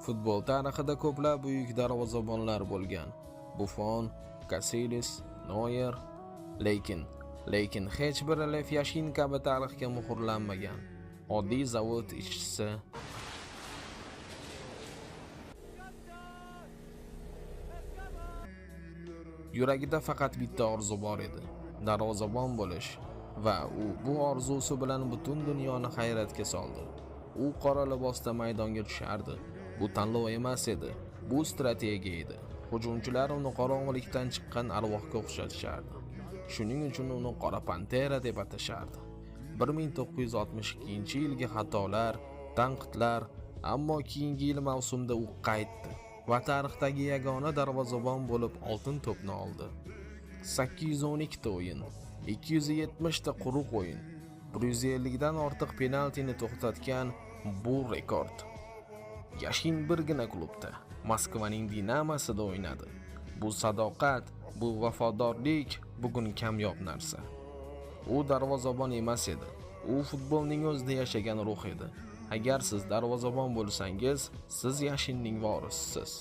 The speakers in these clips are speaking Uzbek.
Futbol tarixida ko'plab buyuk darvozabonlar bo'lgan. Buffon, Casillas, Neuer, lekin hech biri Lev Yashin kabi tarixga muhrlanmagan. Oddiy zavod ishchisi. Yuragida faqat bitta orzu bor edi: darvozabon bo'lish, va u bu orzusi bilan butun dunyoni hayratga soldi. U qora libosda maydonga tushardi. Bu tanlov emas edi, bu strategiya edi. Hujumchilar uni qorong'ulikdan chiqqan arvohga o'xshatishardi. Shuning uchun uni Qora Pantera deb atashardi. 1962-yilgi xatolar, tanqidlar, ammo keyingi yil mavsumda u qaytdi va tarixdagi yagona darvozabon bo'lib oltin to'pni oldi. 812 ta o'yin, 270 ta quruq o'yin, 150 dan ortiq penaltini to'xtatgan bu rekord. Yashin birgina klubda, Moskvaning Dinamasida o'ynadi. Bu sadoqat, bu vafodorlik bugun kamyob narsa. U darvozabon emas edi. U futbolning o'zida yashagan ruh edi. Agar siz darvozabon bo'lsangiz, siz Yashinning vorisiz.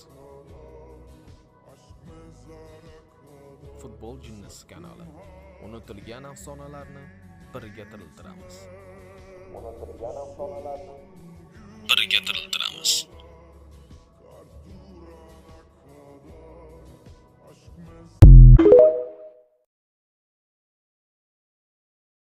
Futbol jinnisi kanali. Unutilgan afsonalarni birga tiriltiramiz.